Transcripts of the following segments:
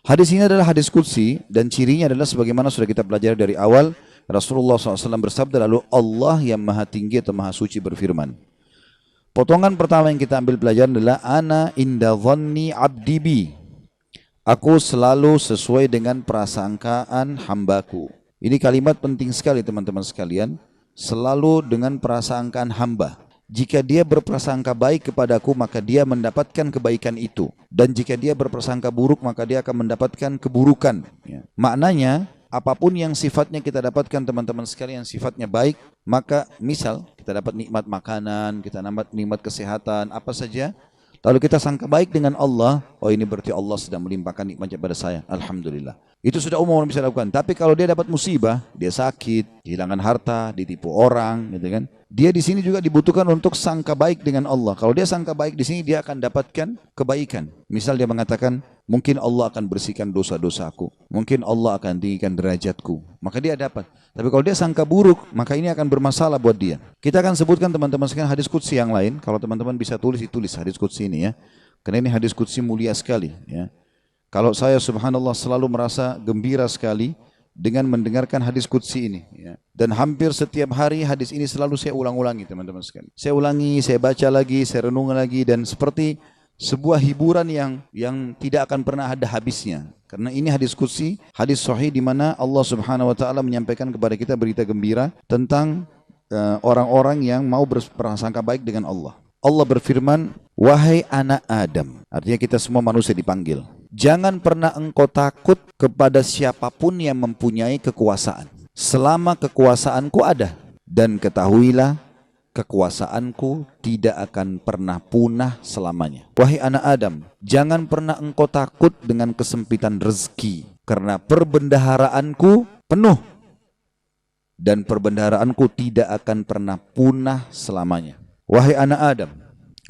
Hadis ini adalah hadis qudsi dan cirinya adalah sebagaimana sudah kita pelajari dari awal. Rasulullah SAW bersabda, lalu Allah yang maha tinggi atau maha suci berfirman. Potongan pertama yang kita ambil pelajaran adalah ana inda dhanni abdi bi. Aku selalu sesuai dengan prasangkaan hambaku. Ini kalimat penting sekali teman-teman sekalian. Selalu dengan prasangkaan hamba. Jika dia berprasangka baik kepadaku, maka dia mendapatkan kebaikan itu. Dan jika dia berprasangka buruk, maka dia akan mendapatkan keburukan. Ya. Maknanya, apapun yang sifatnya kita dapatkan teman-teman sekalian, sifatnya baik, maka misal kita dapat nikmat makanan, kita dapat nikmat kesehatan, apa saja. Lalu kita sangka baik dengan Allah, oh ini berarti Allah sedang melimpahkan nikmatnya pada saya. Alhamdulillah. Itu sudah umum orang bisa lakukan. Tapi kalau dia dapat musibah, dia sakit, kehilangan harta, ditipu orang, gitu kan. Dia di sini juga dibutuhkan untuk sangka baik dengan Allah. Kalau dia sangka baik di sini, dia akan dapatkan kebaikan. Misal dia mengatakan, mungkin Allah akan bersihkan dosa-dosaku. Mungkin Allah akan tinggikan derajatku. Maka dia dapat. Tapi kalau dia sangka buruk, maka ini akan bermasalah buat dia. Kita akan sebutkan teman-teman sekalian hadis qudsi yang lain. Kalau teman-teman bisa tulis, ditulis hadis qudsi ini ya. Karena ini hadis qudsi mulia sekali ya. Kalau saya subhanallah selalu merasa gembira sekali dengan mendengarkan hadis qudsi ini ya. Dan hampir setiap hari hadis ini selalu saya ulang-ulangi teman-teman sekalian. Saya ulangi, saya baca lagi, saya renung lagi, dan seperti sebuah hiburan yang tidak akan pernah ada habisnya. Karena ini hadis qudsi, hadis sahih di mana Allah Subhanahu wa taala menyampaikan kepada kita berita gembira tentang orang-orang yang mau berprasangka baik dengan Allah. Allah berfirman, wahai anak Adam, artinya kita semua manusia dipanggil. Jangan pernah engkau takut kepada siapapun yang mempunyai kekuasaan, selama kekuasaanku ada. Dan ketahuilah, kekuasaanku tidak akan pernah punah selamanya. Wahai anak Adam, jangan pernah engkau takut dengan kesempitan rezeki, karena perbendaharaanku penuh. Dan perbendaharaanku tidak akan pernah punah selamanya. Wahai anak Adam,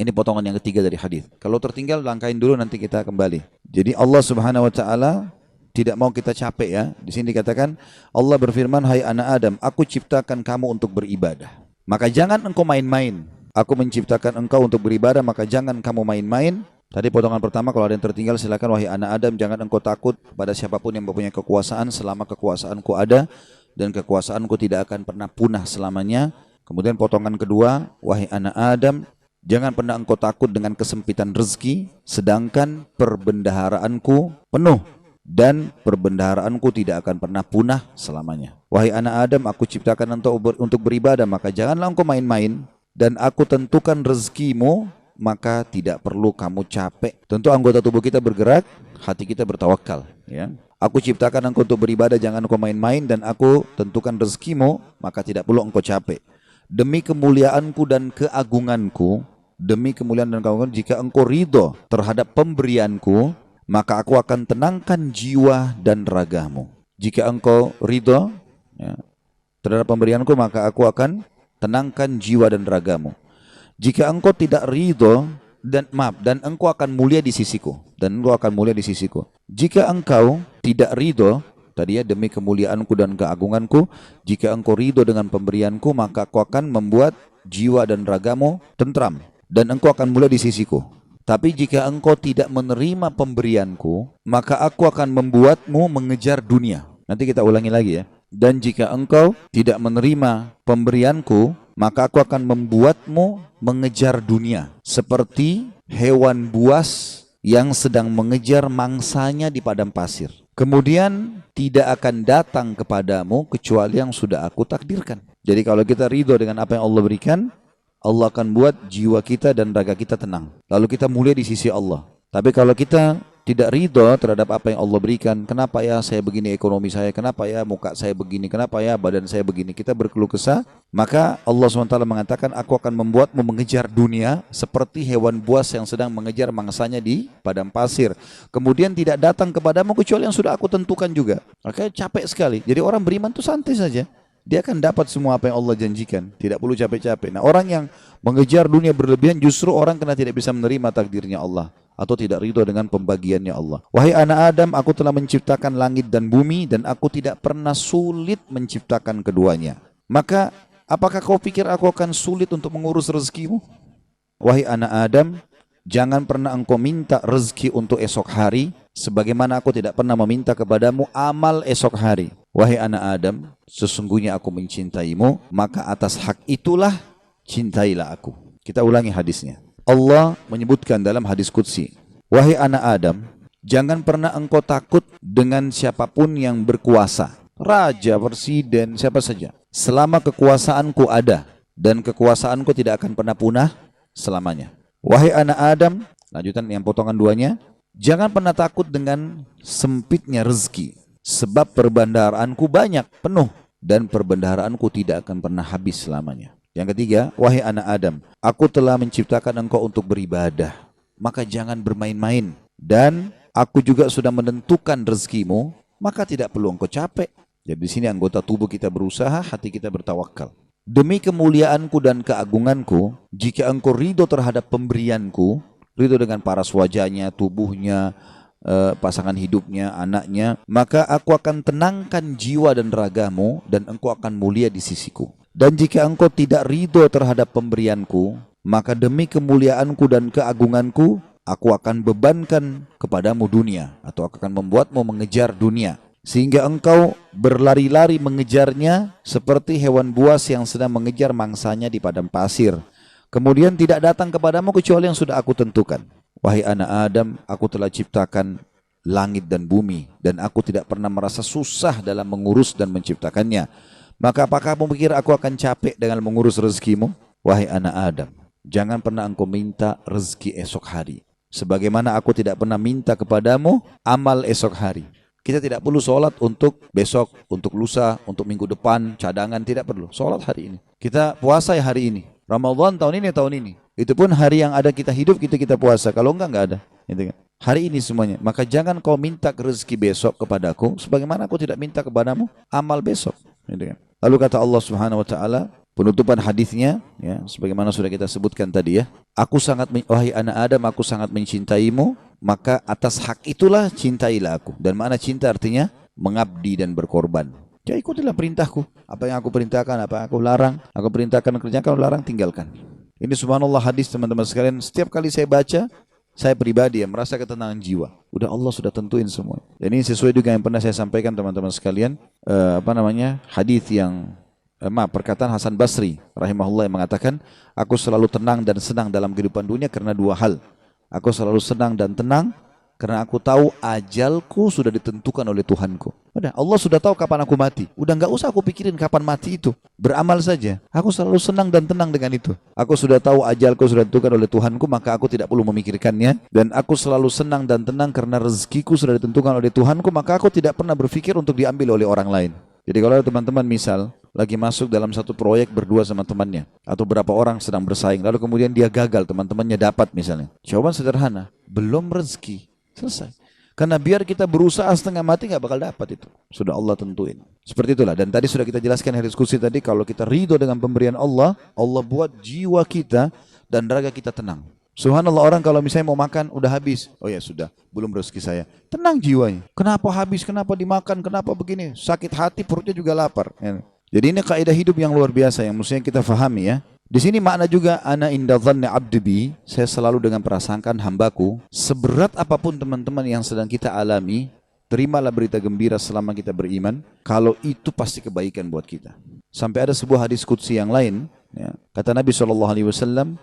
ini potongan yang ketiga dari hadis. Kalau tertinggal langkahin dulu, nanti kita kembali. Jadi Allah Subhanahu wa taala tidak mau kita capek ya. Di sini dikatakan Allah berfirman, hai anak Adam, aku ciptakan kamu untuk beribadah. Maka jangan engkau main-main. Aku menciptakan engkau untuk beribadah, maka jangan kamu main-main. Tadi potongan pertama, kalau ada yang tertinggal silakan. Wahai anak Adam, jangan engkau takut pada siapapun yang mempunyai kekuasaan selama kekuasaanku ada, dan kekuasaanku tidak akan pernah punah selamanya. Kemudian potongan kedua, wahai anak Adam, jangan pernah engkau takut dengan kesempitan rezeki, sedangkan perbendaharaanku penuh dan perbendaharaanku tidak akan pernah punah selamanya. Wahai anak Adam, aku ciptakan untuk beribadah, maka janganlah engkau main-main, dan aku tentukan rezekimu, maka tidak perlu kamu capek. Tentu anggota tubuh kita bergerak, hati kita bertawakal. Ya. Aku ciptakan engkau untuk beribadah, jangan engkau main-main, dan aku tentukan rezekimu, maka tidak perlu engkau capek. Demi kemuliaanku dan keagunganku, jika engkau ridho terhadap pemberianku, maka aku akan tenangkan jiwa dan ragamu. Jika engkau ridho ya, terhadap pemberianku, maka aku akan tenangkan jiwa dan ragamu. Jika engkau tidak ridho dan engkau akan mulia di sisiku, Jika engkau tidak ridho, tadi ya, demi kemuliaanku dan keagunganku, jika engkau ridho dengan pemberianku, maka aku akan membuat jiwa dan ragamu tentram, dan engkau akan mulia di sisiku. Tapi jika engkau tidak menerima pemberianku, maka aku akan membuatmu mengejar dunia. Nanti kita ulangi lagi ya. Dan jika engkau tidak menerima pemberianku, maka aku akan membuatmu mengejar dunia, seperti hewan buas yang sedang mengejar mangsanya di padang pasir. Kemudian tidak akan datang kepadamu kecuali yang sudah aku takdirkan. Jadi kalau kita ridho dengan apa yang Allah berikan, Allah akan buat jiwa kita dan raga kita tenang. Lalu kita mulia di sisi Allah. Tapi kalau kita tidak ridho terhadap apa yang Allah berikan, kenapa ya saya begini ekonomi saya, kenapa ya muka saya begini, kenapa ya badan saya begini, kita berkeluh kesah, maka Allah SWT mengatakan, aku akan membuatmu mengejar dunia seperti hewan buas yang sedang mengejar mangsanya di padang pasir. Kemudian tidak datang kepadamu kecuali yang sudah aku tentukan juga. Makanya capek sekali. Jadi orang beriman itu santai saja. Dia akan dapat semua apa yang Allah janjikan. Tidak perlu capek-capek. Nah, orang yang mengejar dunia berlebihan justru orang karena tidak bisa menerima takdirnya Allah, atau tidak ridho dengan pembagiannya Allah. Wahai anak Adam, aku telah menciptakan langit dan bumi, dan aku tidak pernah sulit menciptakan keduanya. Maka apakah kau pikir aku akan sulit untuk mengurus rezekimu? Wahai anak Adam, jangan pernah engkau minta rezeki untuk esok hari, sebagaimana aku tidak pernah meminta kepadamu amal esok hari. Wahai anak Adam, sesungguhnya aku mencintaimu, maka atas hak itulah cintailah aku. Kita ulangi hadisnya. Allah menyebutkan dalam hadis qudsi, wahai anak Adam, jangan pernah engkau takut dengan siapapun yang berkuasa, raja, presiden, siapa saja, selama kekuasaanku ada, dan kekuasaanku tidak akan pernah punah selamanya. Wahai anak Adam, lanjutan yang potongan duanya, jangan pernah takut dengan sempitnya rezeki, sebab perbendaharaanku banyak, penuh, dan perbendaharaanku tidak akan pernah habis selamanya. Yang ketiga, wahai anak Adam, aku telah menciptakan engkau untuk beribadah, maka jangan bermain-main, dan aku juga sudah menentukan rezekimu, maka tidak perlu engkau capek. Jadi di sini anggota tubuh kita berusaha, hati kita bertawakal. Demi kemuliaanku dan keagunganku, jika engkau ridho terhadap pemberianku, ridho dengan paras wajahnya, tubuhnya, pasangan hidupnya, anaknya, maka aku akan tenangkan jiwa dan ragamu, dan engkau akan mulia di sisiku. Dan jika engkau tidak ridho terhadap pemberianku, maka demi kemuliaanku dan keagunganku, aku akan bebankan kepadamu dunia, atau akan membuatmu mengejar dunia, sehingga engkau berlari-lari mengejarnya seperti hewan buas yang sedang mengejar mangsanya di padang pasir. Kemudian tidak datang kepadamu kecuali yang sudah aku tentukan. Wahai anak Adam, aku telah ciptakan langit dan bumi, dan aku tidak pernah merasa susah dalam mengurus dan menciptakannya. Maka apakah kamu pikir aku akan capek dengan mengurus rezekimu? Wahai anak Adam, jangan pernah engkau minta rezeki esok hari, sebagaimana aku tidak pernah minta kepadamu amal esok hari. Kita tidak perlu sholat untuk besok, untuk lusa, untuk minggu depan, cadangan, tidak perlu. Sholat hari ini. Kita puasa ya hari ini. Ramadan tahun ini. Itu pun hari yang ada kita hidup, kita puasa. Kalau enggak ada. Gitu kan. Hari ini semuanya. Maka jangan kau minta rezeki besok kepadaku, sebagaimana aku tidak minta kepadamu amal besok. Gitu kan. Lalu kata Allah Subhanahu Wa Taala, penutupan hadisnya, ya, sebagaimana sudah kita sebutkan tadi ya. Wahai anak Adam, aku sangat mencintaimu, maka atas hak itulah cintailah aku. Dan makna cinta artinya mengabdi dan berkorban. Ya ikutilah perintahku. Apa yang aku perintahkan, apa yang aku larang, aku perintahkan kerjakan, larang tinggalkan. Ini subhanallah hadis teman-teman sekalian. Setiap kali saya baca, saya pribadi ya merasa ketenangan jiwa. Udah Allah sudah tentuin semua. Dan ini sesuai juga yang pernah saya sampaikan teman-teman sekalian. Hadis yang perkataan Hasan Basri rahimahullah yang mengatakan, aku selalu tenang dan senang dalam kehidupan dunia karena dua hal. Aku selalu senang dan tenang karena aku tahu ajalku sudah ditentukan oleh Tuhanku. Udah, Allah sudah tahu kapan aku mati. Udah nggak usah aku pikirin kapan mati itu. Beramal saja. Aku selalu senang dan tenang dengan itu. Aku sudah tahu ajalku sudah ditentukan oleh Tuhanku, maka aku tidak perlu memikirkannya. Dan aku selalu senang dan tenang karena rezekiku sudah ditentukan oleh Tuhanku, maka aku tidak pernah berpikir untuk diambil oleh orang lain. Jadi kalau teman-teman misal lagi masuk dalam satu proyek berdua sama temannya, atau berapa orang sedang bersaing, lalu kemudian dia gagal, teman-temannya dapat misalnya. Jawaban sederhana, belum rezeki. Selesai. Karena biar kita berusaha setengah mati nggak bakal dapat itu. Sudah Allah tentuin. Seperti itulah. Dan tadi sudah kita jelaskan di diskusi tadi, kalau kita ridho dengan pemberian Allah, Allah buat jiwa kita dan raga kita tenang. Subhanallah, orang kalau misalnya mau makan udah habis. Oh ya sudah, belum rezeki saya. Tenang jiwanya. Kenapa habis? Kenapa dimakan? Kenapa begini? Sakit hati, perutnya juga lapar. Jadi ini kaidah hidup yang luar biasa yang mestinya kita fahami ya. Di sini makna juga ana inda dhanni abdi bi, saya selalu dengan prasangkaan hambaku. Seberat apapun teman-teman yang sedang kita alami, terimalah berita gembira selama kita beriman, kalau itu pasti kebaikan buat kita. Sampai ada sebuah hadis qudsi yang lain, ya, kata Nabi SAW,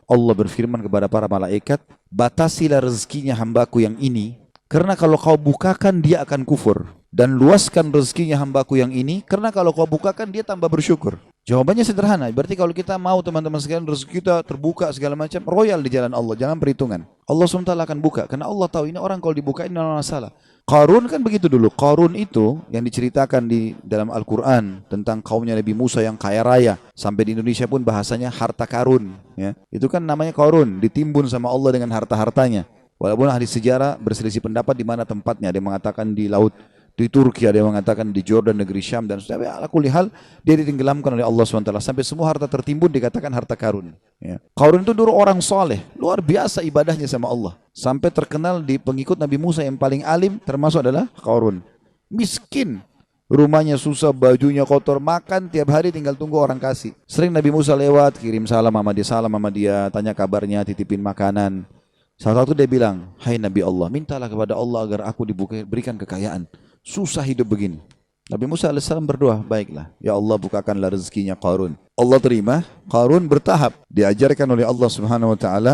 Allah berfirman kepada para malaikat, batasilah rezekinya hambaku yang ini, karena kalau kau bukakan dia akan kufur. Dan luaskan rezekinya hambaku yang ini, karena kalau kau bukakan dia tambah bersyukur. Jawabannya sederhana, berarti kalau kita mau teman-teman sekalian rezeki kita terbuka segala macam, royal di jalan Allah, jangan perhitungan. Allah SWT akan buka, karena Allah tahu ini orang kalau dibukain tidak masalah. Qarun kan begitu dulu. Qarun itu yang diceritakan di dalam Al-Quran tentang kaumnya Nabi Musa yang kaya raya. Sampai di Indonesia pun bahasanya harta karun. Ya. Itu kan namanya Qarun, ditimbun sama Allah dengan harta-hartanya. Walaupun ahli sejarah berselisih pendapat di mana tempatnya. Ada yang mengatakan di laut, di Turki, ada yang mengatakan di Jordan, negeri Syam, dan sebagainya. Ala kulli hal, dia ditenggelamkan oleh Allah SWT. Sampai semua harta tertimbun dikatakan harta karun. Ya. Qarun itu dulu orang soleh, luar biasa ibadahnya sama Allah. Sampai terkenal di pengikut Nabi Musa yang paling alim, termasuk adalah Qarun. Miskin, rumahnya susah, bajunya kotor, makan tiap hari tinggal tunggu orang kasih. Sering Nabi Musa lewat, kirim salam sama dia, tanya kabarnya, titipin makanan. Salah satu dia bilang, hai Nabi Allah, mintalah kepada Allah agar aku diberikan kekayaan. Susah hidup begini. Nabi Musa alaihissalam berdoa, baiklah, ya Allah bukakanlah rezekinya Qarun. Allah terima, Qarun bertahap, diajarkan oleh Allah Subhanahu Wa Taala.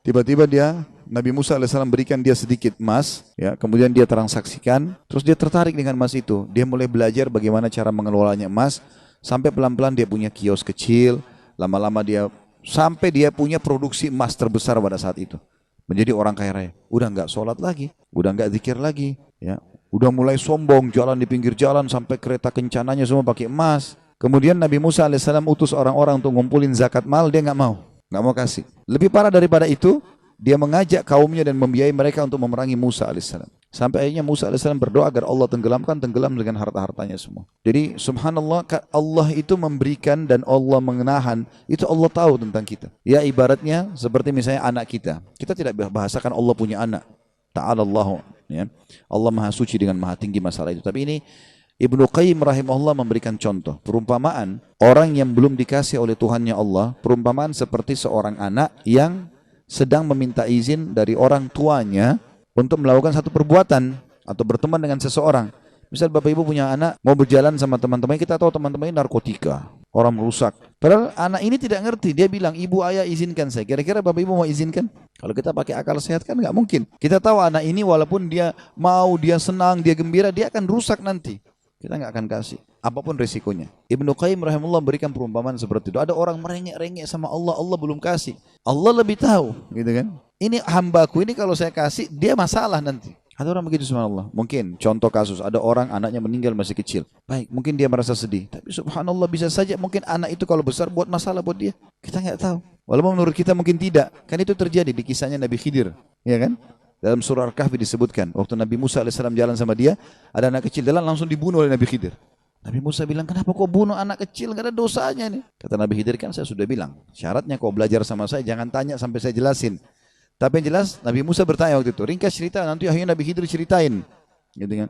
Tiba-tiba Nabi Musa alaihissalam berikan dia sedikit emas, ya, kemudian dia transaksikan, terus dia tertarik dengan emas itu. Dia mulai belajar bagaimana cara mengelolanya emas, sampai pelan-pelan dia punya kios kecil, lama-lama sampai dia punya produksi emas terbesar pada saat itu. Menjadi orang kaya raya. Udah nggak sholat lagi, udah nggak zikir lagi, ya. Udah mulai sombong, jalan di pinggir jalan sampai kereta kencananya semua pakai emas. Kemudian Nabi Musa alaihissalam utus orang-orang untuk ngumpulin zakat mal, dia nggak mau kasih. Lebih parah daripada itu, dia mengajak kaumnya dan membiayai mereka untuk memerangi Musa alaihissalam. Sampai akhirnya Musa alaihissalam berdoa agar Allah tenggelam dengan harta-hartanya semua. Jadi subhanallah, Allah itu memberikan dan Allah menahan, itu Allah tahu tentang kita. Ya ibaratnya seperti misalnya anak kita. Kita tidak bahasakan Allah punya anak. Ta'alallahu, ya. Allah maha suci dengan maha tinggi masalah itu. Tapi ini Ibnu Qayyim rahimahullah memberikan contoh. Perumpamaan orang yang belum dikasih oleh Tuhannya Allah, perumpamaan seperti seorang anak yang sedang meminta izin dari orang tuanya untuk melakukan satu perbuatan atau berteman dengan seseorang. Misal bapak ibu punya anak, mau berjalan sama teman-teman, kita tahu teman-teman ini narkotika, orang merusak. Padahal anak ini tidak ngerti, dia bilang, ibu ayah izinkan saya. Kira-kira bapak ibu mau izinkan? Kalau kita pakai akal sehat kan nggak mungkin. Kita tahu anak ini walaupun dia mau, dia senang, dia gembira, dia akan rusak nanti. Kita nggak akan kasih, apapun resikonya. Ibnu Qayyim rahimahullah berikan perumpamaan seperti itu. Ada orang merengek-rengek sama Allah, Allah belum kasih. Allah lebih tahu, gitu kan? Ini hambaku ini kalau saya kasih, dia masalah nanti. Ada orang begitu subhanallah. Mungkin contoh kasus, ada orang anaknya meninggal masih kecil. Baik, mungkin dia merasa sedih. Tapi subhanallah bisa saja mungkin anak itu kalau besar buat masalah buat dia. Kita nggak tahu. Walaupun menurut kita mungkin tidak. Kan itu terjadi di kisahnya Nabi Khidir, ya kan? Dalam surah Al-Kahfi disebutkan, waktu Nabi Musa alaihissalam jalan sama dia, ada anak kecil jalan langsung dibunuh oleh Nabi Khidir. Nabi Musa bilang, kenapa kau bunuh anak kecil? Gak ada dosanya nih. Kata Nabi Khidir, kan saya sudah bilang, syaratnya kau belajar sama saya, jangan tanya sampai saya jelasin. Tapi yang jelas, Nabi Musa bertanya waktu itu, ringkas cerita, nanti akhirnya Nabi Khidir ceritain. Gitu kan?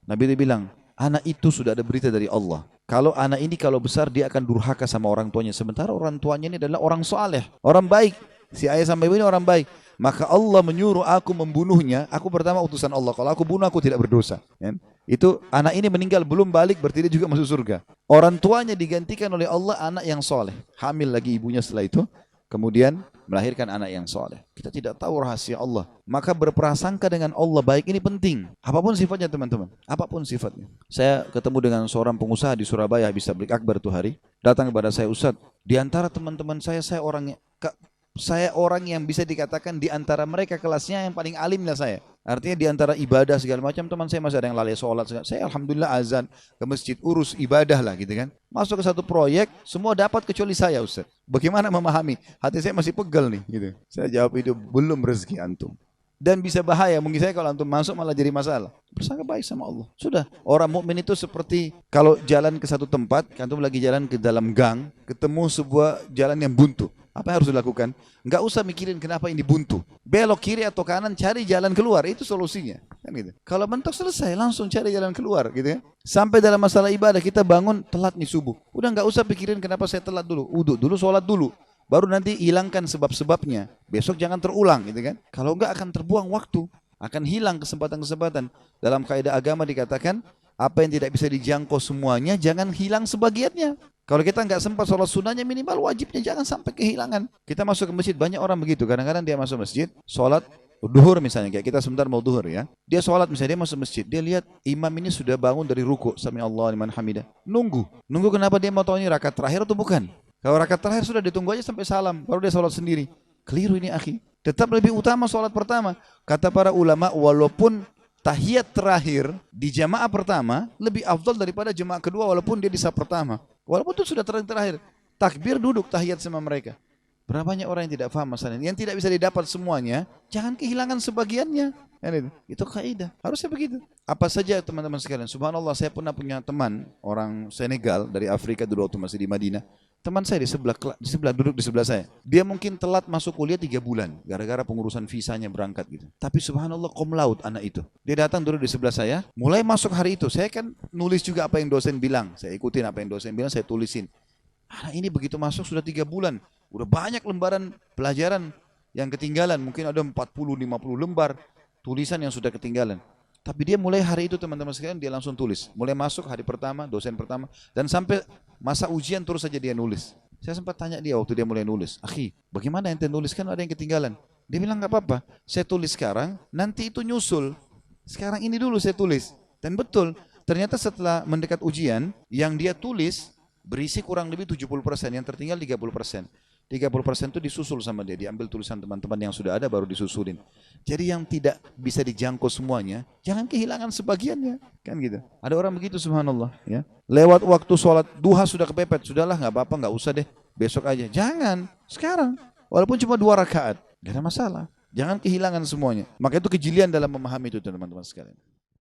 Nabi dia bilang, anak itu sudah ada berita dari Allah. Kalau anak ini kalau besar, dia akan durhaka sama orang tuanya. Sementara orang tuanya ini adalah orang soleh, orang baik. Si ayah sampai ibu ini orang baik. Maka Allah menyuruh aku membunuhnya. Aku pertama utusan Allah. Kalau aku bunuh aku tidak berdosa. Ya? Itu anak ini meninggal belum balik berarti dia juga masuk surga. Orang tuanya digantikan oleh Allah anak yang soleh. Hamil lagi ibunya setelah itu. Kemudian melahirkan anak yang soleh. Kita tidak tahu rahasia Allah. Maka berprasangka dengan Allah baik ini penting. Apapun sifatnya teman-teman. Apapun sifatnya. Saya ketemu dengan seorang pengusaha di Surabaya habis tablik akbar tuh hari. Datang kepada saya, Ustaz. Di antara teman-teman saya orang yang bisa dikatakan di antara mereka kelasnya yang paling alim lah saya. Artinya di antara ibadah segala macam teman saya masih ada yang lalai sholat. Saya alhamdulillah azan ke masjid urus ibadah lah gitu kan. Masuk ke satu proyek semua dapat kecuali saya Ustaz. Bagaimana memahami? Hati saya masih pegel nih gitu. Saya jawab itu belum rezeki antum. Dan bisa bahaya mungkin saya kalau antum masuk malah jadi masalah. Bersangka baik sama Allah. Sudah. Orang mukmin itu seperti kalau jalan ke satu tempat, antum lagi jalan ke dalam gang, ketemu sebuah jalan yang buntu. Apa yang harus dilakukan? Enggak usah mikirin kenapa ini buntu. Belok kiri atau kanan, cari jalan keluar. Itu solusinya. Kan gitu. Kalau mentok selesai, langsung cari jalan keluar. Gitu ya. Sampai dalam masalah ibadah, kita bangun telat nih subuh. Udah enggak usah pikirin kenapa saya telat dulu. Uduk dulu, sholat dulu. Baru nanti hilangkan sebab-sebabnya. Besok jangan terulang. Gitu kan. Kalau enggak akan terbuang waktu. Akan hilang kesempatan-kesempatan. Dalam kaidah agama dikatakan, apa yang tidak bisa dijangkau semuanya, jangan hilang sebagiannya. Kalau kita nggak sempat sholat sunnahnya minimal wajibnya jangan sampai kehilangan. Kita masuk ke masjid banyak orang begitu. Kadang-kadang dia masuk masjid, sholat duhur misalnya kayak kita sebentar mau duhur ya. Dia sholat misalnya dia masuk masjid, dia lihat imam ini sudah bangun dari ruku, sami Allah liman hamidah. Nunggu kenapa dia mau tahu ini rakaat terakhir atau bukan? Kalau rakaat terakhir sudah ditunggu aja sampai salam, baru dia sholat sendiri. Keliru ini akhi. Tetap lebih utama sholat pertama. Kata para ulama walaupun tahiyat terakhir di jamaah pertama lebih afdal daripada jamaah kedua walaupun dia di saf pertama. Walaupun itu sudah terakhir. Takbir duduk tahiyat sama mereka. Berapa banyak orang yang tidak paham masalah ini. Yang tidak bisa didapat semuanya, jangan kehilangan sebagiannya. Itu kaidah. Harusnya begitu. Apa saja teman-teman sekalian. Subhanallah saya pernah punya teman orang Senegal dari Afrika dulu waktu masih di Madinah. Teman saya di sebelah duduk di sebelah saya. Dia mungkin telat masuk kuliah 3 bulan gara-gara pengurusan visanya berangkat gitu. Tapi subhanallah cum laude anak itu. Dia datang duduk di sebelah saya, mulai masuk hari itu. Saya kan nulis juga apa yang dosen bilang. Saya ikutin apa yang dosen bilang, saya tulisin. Anak ini begitu masuk sudah 3 bulan. Udah banyak lembaran pelajaran yang ketinggalan. Mungkin ada 40-50 lembar tulisan yang sudah ketinggalan. Tapi dia mulai hari itu teman-teman sekalian dia langsung tulis. Mulai masuk hari pertama, dosen pertama, dan sampai masa ujian terus saja dia nulis. Saya sempat tanya dia waktu dia mulai nulis, "Akhi, bagaimana ente nulis, kan ada yang ketinggalan?" Dia bilang, "Gak apa-apa, saya tulis sekarang, nanti itu nyusul. Sekarang ini dulu saya tulis." Dan betul, ternyata setelah mendekat ujian, yang dia tulis berisi kurang lebih 70%, yang tertinggal 30%. 30% itu disusul sama dia, diambil tulisan teman-teman yang sudah ada baru disusulin. Jadi yang tidak bisa dijangkau semuanya, jangan kehilangan sebagiannya, kan gitu. Ada orang begitu, subhanallah, ya. Lewat waktu sholat duha sudah kepepet, sudahlah nggak apa-apa, nggak usah deh, besok aja. Jangan, sekarang, walaupun cuma 2 rakaat, nggak ada masalah. Jangan kehilangan semuanya. Maka itu kejelian dalam memahami itu teman-teman sekalian.